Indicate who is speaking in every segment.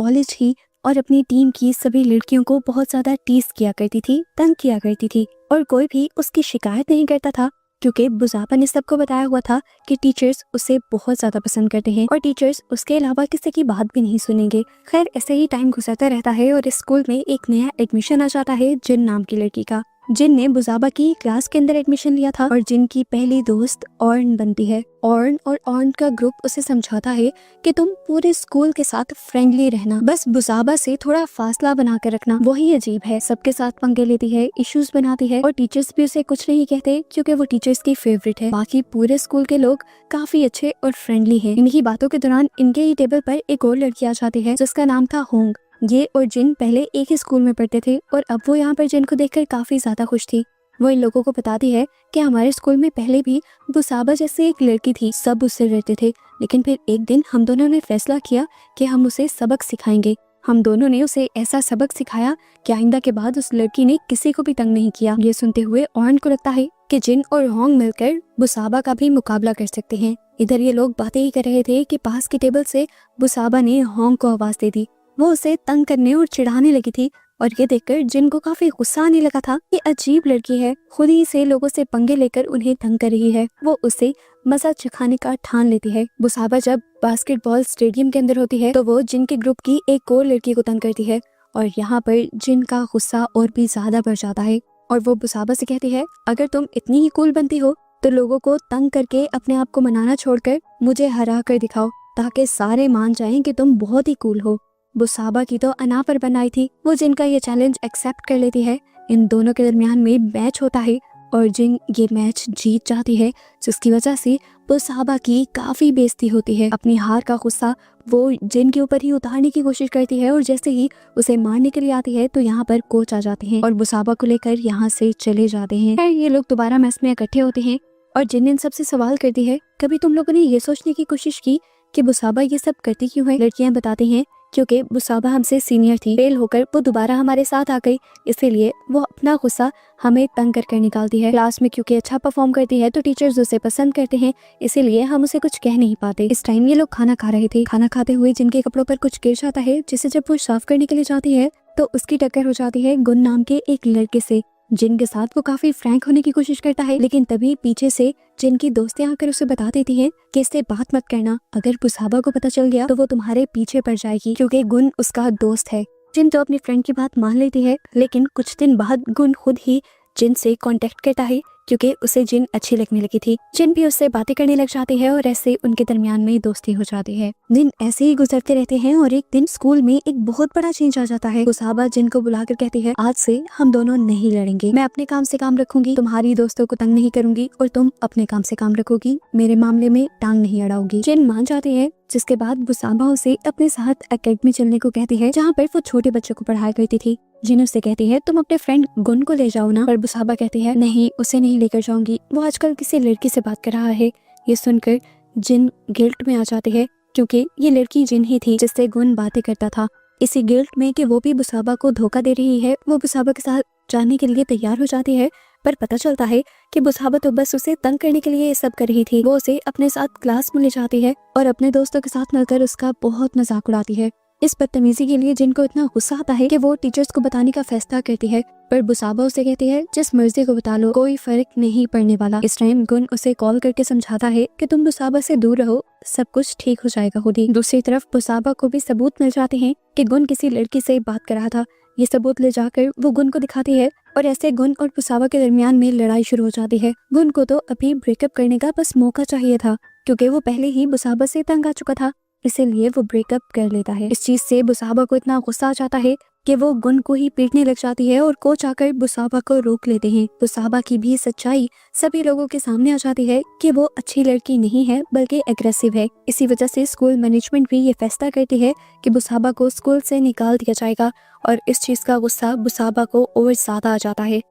Speaker 1: College ही और अपनी team की सभी लड़कियों को बहुत ज्यादा टीज किया करती थी, तंग किया करती थी और कोई भी उसकी शिकायत नहीं करता था, क्योंकि बुज़ाबा ने सबको बताया हुआ था कि टीचर्स उसे बहुत ज्यादा पसंद करते हैं और टीचर्स उसके अलावा किसी की बात भी नहीं सुनेंगे। खैर ऐसे ही टाइम गुजरता रहता है और इस स्कूल में एक नया एडमिशन आ जाता है जिन नाम की लड़की का, जिन ने बुज़ाबा की क्लास के अंदर एडमिशन लिया था और जिन की पहली दोस्त ऑर्न बनती है। ऑर्न और ऑर्न का ग्रुप उसे समझाता है कि तुम पूरे स्कूल के साथ फ्रेंडली रहना, बस बुज़ाबा से थोड़ा फासला बना कर रखना। वही अजीब है, सबके साथ पंगे लेती है, इश्यूज बनाती है और टीचर्स भी उसे कुछ नहीं कहते क्योंकि वो टीचर्स की फेवरेट है। बाकी पूरे स्कूल के लोग काफी अच्छे और फ्रेंडली है। इन्हीं बातों के दौरान इनके ही टेबल पर एक और लड़की आ जाती है जिसका नाम था होंग। ये और जिन पहले एक ही स्कूल में पढ़ते थे और अब वो यहाँ पर जिन को देखकर काफी ज्यादा खुश थी। वो इन लोगों को बताती है कि हमारे स्कूल में पहले भी बुज़ाबा जैसी एक लड़की थी, सब उससे डरते थे, लेकिन फिर एक दिन हम दोनों ने फैसला किया कि हम उसे सबक सिखाएंगे। हम दोनों ने उसे ऐसा सबक सिखाया कि आइंदा के बाद उस लड़की ने किसी को भी तंग नहीं किया। ये सुनते हुए ऑर्न को लगता है कि जिन और होंग मिलकर बुज़ाबा का भी मुकाबला कर सकते हैं। इधर ये लोग बातें ही कर रहे थे कि पास की टेबल से बुज़ाबा ने होंग को आवाज दे दी। वो उसे तंग करने और चिढ़ाने लगी थी और ये देखकर जिन को काफी गुस्सा आने लगा था कि अजीब लड़की है, खुद ही से लोगों से पंगे लेकर उन्हें तंग कर रही है। वो उसे मजा चखाने का ठान लेती है। बुज़ाबा जब बास्केटबॉल स्टेडियम के अंदर होती है तो वो जिन के ग्रुप की एक और लड़की को तंग करती है और यहाँ पर जिन का गुस्सा और भी ज्यादा बढ़ जाता है और वो बुज़ाबा से कहती है, अगर तुम इतनी ही कूल बनती हो तो लोगों को तंग करके अपने आप को मनाना छोड़कर मुझे हरा कर दिखाओ ताकि सारे मान जाएं कि तुम बहुत ही कूल हो। बुज़ाबा की तो अना पर बनाई थी, वो जिन का ये चैलेंज एक्सेप्ट कर लेती है। इन दोनों के दरमियान में मैच होता है और जिन ये मैच जीत जाती है, जिसकी वजह से बुज़ाबा की काफी बेइज्जती होती है। अपनी हार का गुस्सा वो जिन के ऊपर ही उतारने की कोशिश करती है और जैसे ही उसे मारने के लिए आती है तो यहाँ पर कोच आ जाते हैं और बुज़ाबा को लेकर यहाँ से चले जाते हैं। फिर ये लोग दोबारा मैच में इकट्ठे होते हैं और जिन इन सबसे सवाल करती है, कभी तुम लोगों ने ये सोचने की कोशिश की कि बुज़ाबा ये सब करती क्यों है? लड़कियां बताती हैं क्योंकि बुज़ाबा हमसे सीनियर थी, फेल होकर वो दोबारा हमारे साथ आ गई, इसीलिए वो अपना गुस्सा हमें तंग कर निकालती है। क्लास में क्योंकि अच्छा परफॉर्म करती है तो टीचर्स उसे पसंद करते हैं, इसीलिए हम उसे कुछ कह नहीं पाते। इस टाइम ये लोग खाना खा रहे थे। खाना खाते हुए जिनके कपड़ों पर कुछ गिर जाता है, जिसे जब वो साफ करने के लिए जाती है तो उसकी टक्कर हो जाती है गुन नाम के एक लड़के से, जिनके साथ वो काफी फ्रैंक होने की कोशिश करता है। लेकिन तभी पीछे से जिनकी दोस्तें आकर उसे बता देती हैं कि इससे बात मत करना, अगर बुज़ाबा को पता चल गया तो वो तुम्हारे पीछे पड़ जाएगी, क्योंकि गुन उसका दोस्त है। जिन तो अपनी फ्रेंड की बात मान लेती है, लेकिन कुछ दिन बाद गुन खुद ही जिन से कांटेक्ट करता है क्योंकि उसे जिन अच्छी लगने लगी थी। जिन भी उससे बातें करने लग जाती है और ऐसे उनके दरमियान में दोस्ती हो जाती है। दिन ऐसे ही गुजरते रहते हैं और एक दिन स्कूल में एक बहुत बड़ा चेंज आ जाता है। बुज़ाबा जिन को बुलाकर कहती है, आज से हम दोनों नहीं लड़ेंगे, मैं अपने काम से काम रखूंगी, तुम्हारी दोस्तों को तंग नहीं करूंगी और तुम अपने काम से काम रखोगी, मेरे मामले में टांग नहीं अड़ाओगी। जिन मान जाती है, जिसके बाद बुज़ाबा उसे अपने साथ एकेडमी चलने को कहती है जहाँ पर वो छोटे बच्चों को पढ़ाया करती थी। जिन उससे कहती है, तुम अपने फ्रेंड गुन को ले जाओ ना, पर बुज़ाबा कहती है, नहीं उसे नहीं लेकर जाऊंगी, वो आजकल किसी लड़की से बात कर रहा है। ये सुनकर जिन गिल्ट में आ जाती है क्योंकि ये लड़की जिन ही थी जिससे गुन बातें करता था। इसी गिल्ट में कि वो भी बुज़ाबा को धोखा दे रही है, वो बुज़ाबा के साथ जाने के लिए तैयार हो जाती है, पर पता चलता है कि बुज़ाबा तो बस उसे तंग करने के लिए ये सब कर रही थी। वो उसे अपने साथ क्लास में ले जाती है और अपने दोस्तों के साथ मिलकर उसका बहुत मजाक उड़ाती है। इस बदतमीजी के लिए जिनको इतना गुस्सा आता है कि वो टीचर्स को बताने का फैसला करती है, पर बुज़ाबा उसे कहती है, जिस मर्जी को बता लो, कोई फर्क नहीं पड़ने वाला। इस टाइम गुन उसे कॉल करके समझाता है कि तुम बुज़ाबा से दूर रहो, सब कुछ ठीक हो जाएगा खुद ही। दूसरी तरफ बुज़ाबा को भी सबूत मिल जाते हैं कि गुन किसी लड़की से बात कर रहा था। ये सबूत ले जाकर वो गुन को दिखाती है और ऐसे गुन और बुज़ाबा के दरमियान में लड़ाई शुरू हो जाती है। गुन को तो अभी ब्रेकअप करने का बस मौका चाहिए था, क्योंकि वो पहले ही बुज़ाबा से तंग आ चुका था, इसीलिए वो ब्रेकअप कर लेता है। इस चीज से बुज़ाबा को इतना गुस्सा आ जाता है कि वो गुन को ही पीटने लग जाती है और कोच आकर बुज़ाबा को रोक लेते हैं। बुज़ाबा की भी सच्चाई सभी लोगों के सामने आ जाती है कि वो अच्छी लड़की नहीं है बल्कि एग्रेसिव है। इसी वजह से स्कूल मैनेजमेंट भी ये फैसला करती है कि बुज़ाबा को स्कूल से निकाल दिया जाएगा और इस चीज का गुस्सा बुज़ाबा को और ज्यादा आ जाता है।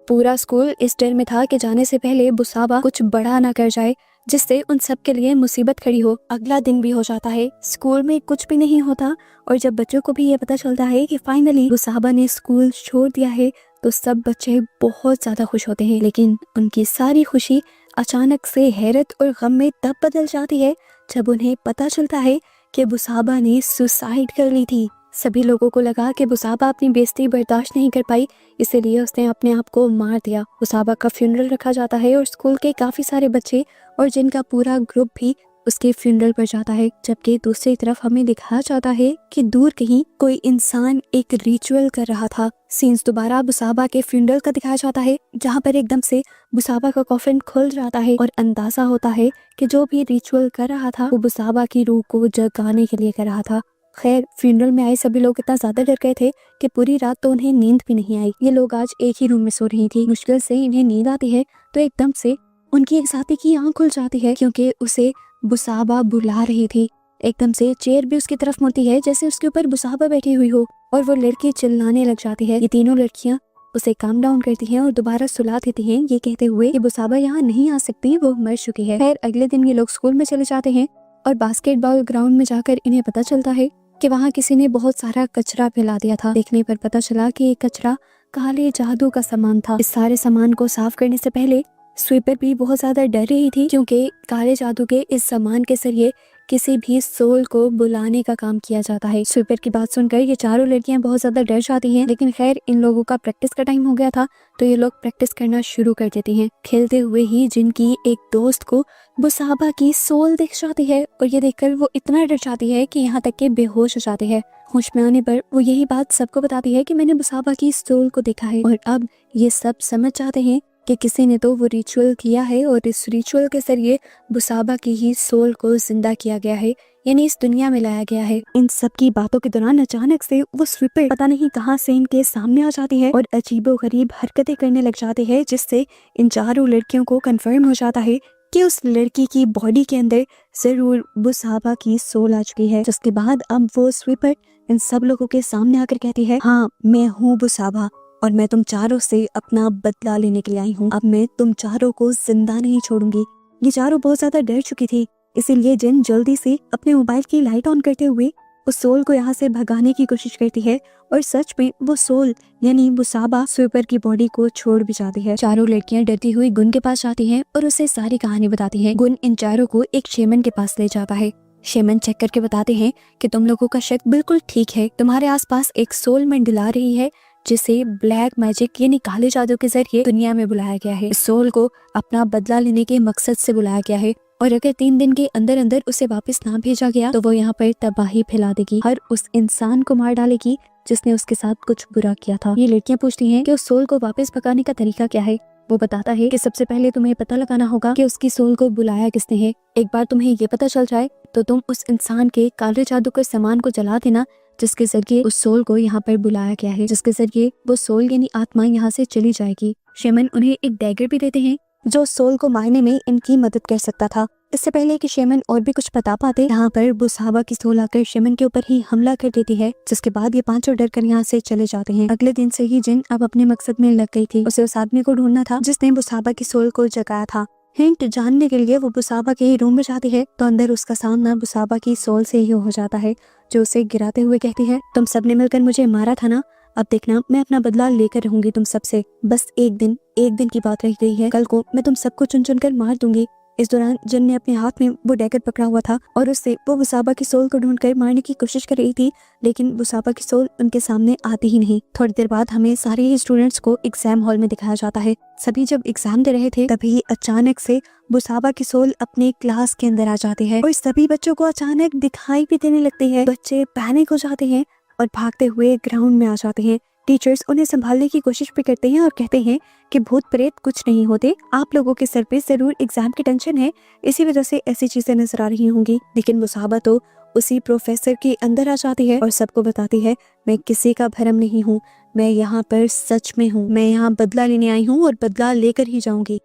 Speaker 1: पूरा स्कूल इस डर में था कि जाने से पहले बुज़ाबा कुछ बड़ा ना कर जाए जिससे उन सब के लिए मुसीबत खड़ी हो। अगला दिन भी हो जाता है, स्कूल में कुछ भी नहीं होता और जब बच्चों को भी ये पता चलता है कि फाइनली बुज़ाबा ने स्कूल छोड़ दिया है तो सब बच्चे बहुत ज्यादा खुश होते हैं। लेकिन उनकी सारी खुशी अचानक से हैरत और गम में तब बदल जाती है जब उन्हें पता चलता है कि बुसाबा ने सुसाइड कर ली थी। सभी लोगों को लगा कि बुसाबा अपनी बेइज्जती बर्दाश्त नहीं कर पाई, इसीलिए उसने अपने आप को मार दिया। बुसाबा का फ्यूनरल रखा जाता है और स्कूल के काफ़ी सारे बच्चे और जिनका पूरा ग्रुप भी उसके फ्यूनरल पर जाता है। जबकि दूसरी तरफ हमें दिखाया जाता है कि दूर कहीं कोई इंसान एक रिचुअल कर रहा था। सीन्स दोबारा बुसाबा के फ्यूनरल का दिखाया जाता है, जहाँ पर एकदम से बुसाबा का कॉफिन खुल जाता है और अंदाजा होता है कि जो भी रिचुअल कर रहा था वो बुसाबा की रूह को जगाने के लिए कर रहा था। खैर, फ्यूनरल में आए सभी लोग इतना ज्यादा डर गए थे कि पूरी रात तो उन्हें नींद भी नहीं आई। ये लोग आज एक ही रूम में सो रही थी। मुश्किल से इन्हें नींद आती है तो एकदम से उनकी एक साथी की आंख खुल जाती है, क्योंकि उसे बुसाबा बुला रही थी। एकदम से चेयर भी उसकी तरफ मुड़ती है जैसे उसके ऊपर बुसाबा बैठी हुई हो, और वो लड़की चिल्लाने लग जाती है। ये तीनों लड़कियां उसे काम डाउन करती हैं और दोबारा सुला देती हैं, ये कहते हुए कि बुसाबा यहाँ नहीं आ सकती, वो मर चुकी है। खैर, अगले दिन ये लोग स्कूल में चले जाते हैं और बास्केटबॉल ग्राउंड में जाकर इन्हें पता चलता है कि वहाँ किसी ने बहुत सारा कचरा फैला दिया था। देखने पर पता चला कि ये कचरा काले जादू का सामान था। इस सारे सामान को साफ करने से पहले स्वीपर भी बहुत ज्यादा डर रही थी, क्योंकि काले जादू के इस सामान के जरिए किसी भी सोल को बुलाने का काम किया जाता है। स्वीपर की बात सुनकर ये चारों लड़कियां बहुत ज्यादा डर जाती हैं, लेकिन खैर इन लोगों का प्रैक्टिस का टाइम हो गया था तो ये लोग प्रैक्टिस करना शुरू कर देती हैं। खेलते हुए ही जिनकी एक दोस्त को बुसाबा की सोल दिख जाती है और ये देखकर वो इतना डर जाती है कि यहाँ तक के बेहोश हो जाती है। होश में आने पर वो यही बात सबको बताती है कि मैंने बुसाबा की सोल को देखा है, और अब ये सब समझ जाते हैं कि किसी ने तो वो रिचुअल किया है और इस रिचुअल के जरिए बुसाबा की ही सोल को जिंदा किया गया है, यानी इस दुनिया में लाया गया है। इन सब की बातों के दौरान अचानक से वो स्वीपर पता नहीं कहां से इनके सामने आ जाती है और अजीबोगरीब हरकतें करने लग जाते हैं, जिससे इन चारों लड़कियों को कंफर्म हो जाता है कि उस लड़की की बॉडी के अंदर जरूर बुसाबा की सोल आ चुकी है। जिसके बाद अब वो स्वीपर इन सब लोगों के सामने आकर कहती है, हाँ मैं हूँ बुसाबा और मैं तुम चारों से अपना बदला लेने के लिए आई हूँ। अब मैं तुम चारों को जिंदा नहीं छोड़ूंगी। ये चारों बहुत ज्यादा डर चुकी थी, इसीलिए जिन जल्दी से अपने मोबाइल की लाइट ऑन करते हुए उस सोल को यहाँ से भगाने की कोशिश करती है, और सच में वो सोल यानी बुसाबा स्वीपर की बॉडी को छोड़ भी जाती है। चारों लड़कियां डरती हुई गुन के पास जाती हैं और उसे सारी कहानी बताती हैं। गुन इन चारों को एक शेमन के पास ले जाता है। शेमन चेक करके बताते हैं कि तुम लोगों का शक बिल्कुल ठीक है, तुम्हारे आसपास एक सोल मंडला रही है जिसे ब्लैक मैजिक यानी काले जादू के जरिए दुनिया में बुलाया गया है। इस सोल को अपना बदला लेने के मकसद से बुलाया गया है, और अगर 3 दिन के अंदर अंदर उसे वापस ना भेजा गया तो वो यहाँ पर तबाही फैला देगी, हर उस इंसान को मार डालेगी जिसने उसके साथ कुछ बुरा किया था। ये लड़कियां पूछती हैं कि उस सोल को वापस भगाने का तरीका क्या है। वो बताता है कि सबसे पहले तुम्हें पता लगाना होगा कि उसकी सोल को बुलाया किसने है। एक बार तुम्हें ये पता चल जाए तो तुम उस इंसान के काले जादू के सामान को जला देना जिसके जरिए उस सोल को यहाँ पर बुलाया गया है, जिसके जरिए वो सोल यानी आत्मा यहाँ से चली जाएगी। शेमन उन्हें एक डैगर भी देते हैं जो सोल को मारने में इनकी मदद कर सकता था। इससे पहले कि शेमन और भी कुछ बता पाते, यहाँ पर बुसाबा की सोल आकर शेमन के ऊपर ही हमला कर देती है, जिसके बाद ये पांचों डर कर यहाँ से चले जाते हैं। अगले दिन से ही जिन अब अपने मकसद में लग गई थी। उसे उस आदमी को ढूंढना था जिसने बुसाबा की सोल को जगाया था। हिंट जानने के लिए वो बुसाबा के रूम में जाती है तो अंदर उसका सामना बुसाबा की सोल से ही हो जाता है, जो उसे गिराते हुए कहती है, तुम सबने मिलकर मुझे मारा था ना, अब देखना मैं अपना बदला लेकर रहूंगी तुम सबसे। बस एक दिन की बात रह गई है, कल को मैं तुम सबको चुन चुन कर मार दूंगी। इस दौरान जिन ने अपने हाथ में वो डैगर पकड़ा हुआ था और उससे वो बुसाबा की सोल को ढूंढकर मारने की कोशिश कर रही थी, लेकिन बुसाबा की सोल उनके सामने आती ही नहीं। थोड़ी देर बाद हमें सारे ही स्टूडेंट्स को एग्जाम हॉल में दिखाया जाता है। सभी जब एग्जाम दे रहे थे तभी अचानक से बुसाबा की सोल अपने क्लास के अंदर आ जाती है और सभी बच्चों को अचानक दिखाई भी देने लगती है। बच्चे पैनिक हो जाते हैं और भागते हुए ग्राउंड में आ जाते हैं। टीचर्स उन्हें संभालने की कोशिश भी करते हैं और कहते हैं कि भूत प्रेत कुछ नहीं होते, आप लोगों के सर पे जरूर एग्जाम की टेंशन है, इसी वजह से ऐसी चीजें नजर आ रही होंगी। लेकिन बुसाबा तो उसी प्रोफेसर के अंदर आ जाती है और सबको बताती है, मैं किसी का भरम नहीं हूँ, मैं यहाँ पर सच में हूँ, मैं यहाँ बदला लेने आई हूँ और बदला लेकर ही जाऊंगी।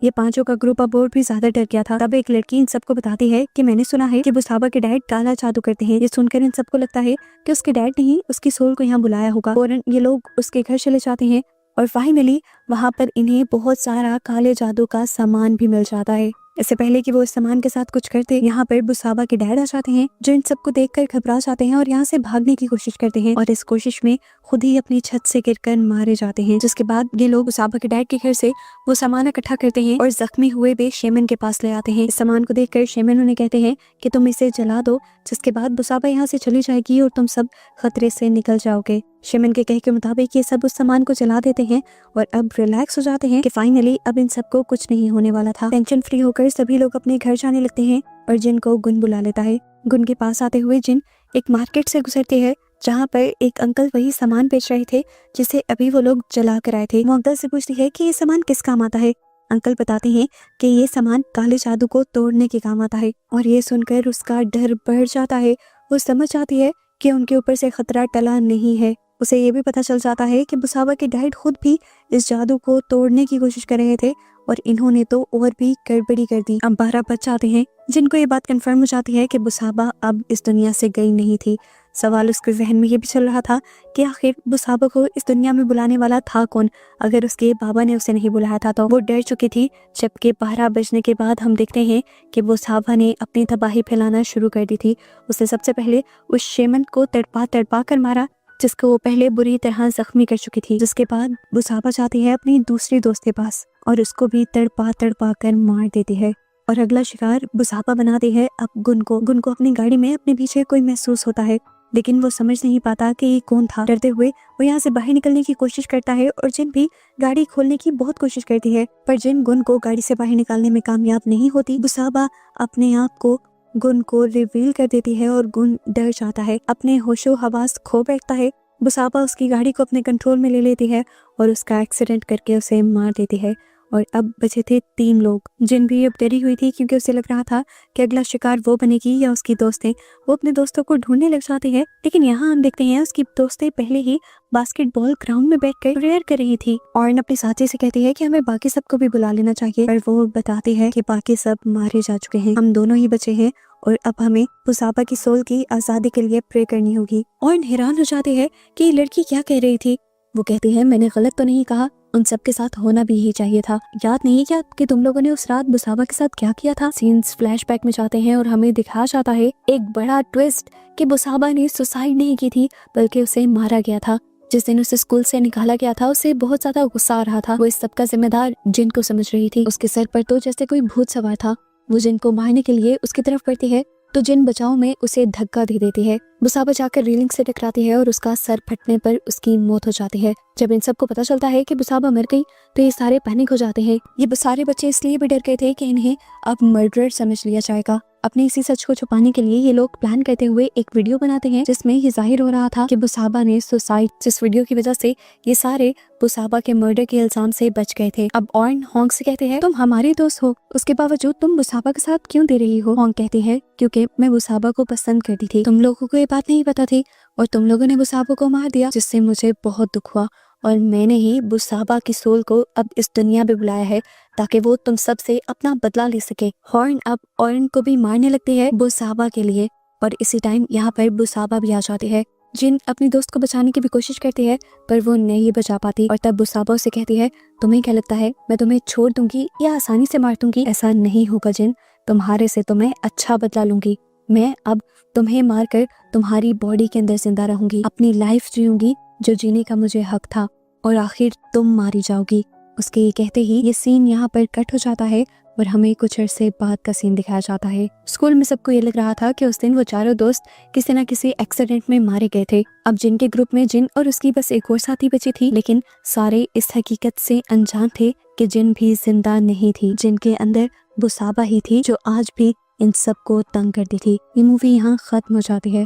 Speaker 1: ये पांचों का ग्रुप अब और भी ज्यादा डर गया था। तब एक लड़की इन सबको बताती है कि मैंने सुना है कि बुसाबा के डैड काला जादू करते हैं। ये सुनकर इन सबको लगता है कि उसके डैड ने ही उसकी सोल को यहाँ बुलाया होगा। फौरन ये लोग उसके घर चले जाते हैं और फाइनली वहाँ पर इन्हें बहुत सारा काले जादू का सामान भी मिल जाता है। इससे पहले कि वो इस सामान के साथ कुछ करते, यहाँ पर बुसाबा के डैड आ जाते हैं जो इन सबको देखकर घबरा जाते हैं और यहाँ से भागने की कोशिश करते हैं और इस कोशिश में खुद ही अपनी छत से गिरकर मारे जाते हैं। जिसके बाद ये लोग बुसाबा के डैड के घर से वो सामान इकट्ठा करते हैं और जख्मी हुए वे शेमन के पास ले आते हैं। इस सामान को देखकर शेमन उन्हें कहते हैं कि तुम इसे जला दो, जिसके बाद बुसाबा यहाँ से चली जाएगी और तुम सब खतरे से निकल जाओगे। शेमन के कहे के मुताबिक ये सब उस सामान को जला देते हैं और अब रिलैक्स हो जाते हैं कि फाइनली अब इन सबको कुछ नहीं होने वाला था। टेंशन फ्री होकर सभी लोग अपने घर जाने लगते हैं और जिन को गुन बुला लेता है। गुन के पास आते हुए जिन एक मार्केट से गुजरते हैं जहाँ पर एक अंकल वही सामान बेच रहे थे जिसे अभी वो लोग जला कर आए थे। वो अंकल से पूछती है कि ये सामान किस काम आता है। अंकल बताते हैं कि ये सामान काले जादू को तोड़ने के काम आता है और ये सुनकर उसका डर बढ़ जाता है। वो समझ जाती है कि उनके ऊपर से खतरा टला नहीं है। उसे ये भी पता चल जाता है कि बुसाबा के डैड खुद भी इस जादू को तोड़ने की कोशिश कर रहे थे और इन्होंने तो और भी गड़बड़ी कर दी। अब 12 बज जाते हैं। जिनको ये बात कंफर्म हो जाती है कि बुसाबा अब इस दुनिया से गई नहीं थी। सवाल उसके जहन में ये भी चल रहा था कि आखिर बुसाबा को इस दुनिया में बुलाने वाला था कौन। अगर उसके बाबा ने उसे नहीं बुलाया था तो वो डर चुकी थी। जबकि 12 बजने के बाद हम देखते हैं कि बुसाबा ने अपनी तबाही फैलाना शुरू कर दी थी। उसने सबसे पहले उस शेमन को तड़पा कर मारा जिसको वो पहले बुरी तरह जख्मी कर चुकी थी। जिसके बाद बुसाबा जाती है अपनी दूसरी दोस्त के पास और उसको भी तड़पा कर मार देती है और अगला शिकार बुसाबा बनाती है अब गुन को अपनी गाड़ी में अपने पीछे कोई महसूस होता है, लेकिन वो समझ नहीं पाता कि ये कौन था। डरते हुए वो यहाँ से बाहर निकलने की कोशिश करता है और जिन भी गाड़ी खोलने की बहुत कोशिश करती है, पर जिन गुन को गाड़ी से बाहर निकालने में कामयाब नहीं होती। बुसाबा अपने आप को गुन को रिवील कर देती है और गुन डर जाता है, अपने होशो हवास खो बैठता है। बुसाबा उसकी गाड़ी को अपने कंट्रोल में ले लेती है और उसका एक्सीडेंट करके उसे मार देती है। और अब बचे थे 3 लोग। जिन भी अब डरी हुई थी क्योंकि उसे लग रहा था कि अगला शिकार वो बनेगी या उसकी दोस्तें। वो अपने दोस्तों को ढूंढने लग जाती है, लेकिन यहाँ हम देखते हैं उसकी दोस्तें पहले ही बास्केटबॉल ग्राउंड में बैठकर प्रेयर कर रही थी और अपनी साथी से कहती है कि हमें बाकी सबको भी बुला लेना चाहिए, पर वो बताती है कि बाकी सब मारे जा चुके हैं, हम दोनों ही बचे हैं और अब हमें बुसाबा की सोल की आज़ादी के लिए प्रे करनी होगी। और हैरान हो जाते हैं कि ये लड़की क्या कह रही थी। वो कहती है मैंने गलत तो नहीं कहा, उन सब के साथ होना भी ही चाहिए था। याद नहीं क्या कि तुम लोगों ने उस रात बुसाबा के साथ क्या किया था। सीन्स फ्लैशबैक में जाते हैं और हमें दिखाया जाता है एक बड़ा ट्विस्ट कि बुसाबा ने सुसाइड नहीं की थी बल्कि उसे मारा गया था। जिस दिन उसे स्कूल से निकाला गया था उसे बहुत ज्यादा गुस्सा आ रहा था। वो इस सब का जिम्मेदार जिन को समझ रही थी। उसके सर पर तो जैसे कोई भूत सवार था। वो जिन को मारने के लिए उसकी तरफ बढ़ती है तो जिन बचाव में उसे धक्का दे देती है। बुसाबा जाकर रेलिंग से टकराती है और उसका सर फटने पर उसकी मौत हो जाती है। जब इन सबको पता चलता है कि बुसाबा मर गई तो ये सारे पैनिक हो जाते हैं। ये सारे बच्चे इसलिए भी डर गए थे कि इन्हें अब मर्डरर समझ लिया जाएगा। अपने इसी सच को छुपाने के लिए ये लोग प्लान करते हुए एक वीडियो बनाते हैं जिसमें ये जाहिर हो रहा था कि बुसाबा ने सुसाइड, जिस वीडियो की वजह से ये सारे बुसाबा के मर्डर के इल्जाम से बच गए थे। अब ऑर्न होंग से कहते हैं तुम हमारे दोस्त हो, उसके बावजूद तुम बुसाबा के साथ क्यों दे रही हो। होंग कहती है क्योंकि मैं बुसाबा को पसंद करती थी, तुम लोगों को ये बात नहीं पता थी और तुम लोगों ने बुसाबा को मार दिया, जिससे मुझे बहुत दुख हुआ और मैंने ही बुसाबा की सोल को अब इस दुनिया में बुलाया है ताकि वो तुम सब से अपना बदला ले सके। हॉर्न अब ऑर्न को भी मारने लगती है बुसाबा के लिए और इसी टाइम यहाँ पर बुसाबा भी आ जाती है। जिन अपनी दोस्त को बचाने की भी कोशिश करती है पर वो नहीं बचा पाती और तब बुसाबा उसे कहती है तुम्हें क्या लगता है मैं तुम्हें छोड़ दूंगी या आसानी से मार दूंगी। ऐसा नहीं होगा जिन, तुम्हारे से तो मैं अच्छा बदला लूंगी। मैं अब तुम्हें मारकर तुम्हारी बॉडी के अंदर जिंदा रहूंगी, अपनी लाइफ जीऊंगी जो जीने का मुझे हक था और आखिर तुम मारी जाओगी। उसके ये कहते ही ये सीन यहाँ पर कट हो जाता है और हमें कुछ अरसे बाद का सीन दिखाया जाता है। स्कूल में सबको ये लग रहा था कि उस दिन वो चारों दोस्त किसी न किसी एक्सीडेंट में मारे गए थे। अब जिन के ग्रुप में जिन और उसकी बस एक और साथी बची थी, लेकिन सारे इस हकीकत से अनजान थे कि जिन भी जिंदा नहीं थी। जिनके अंदर बुसाबा ही थी जो आज भी इन सबको तंग करती थी। ये मूवी यहाँ खत्म हो जाती है।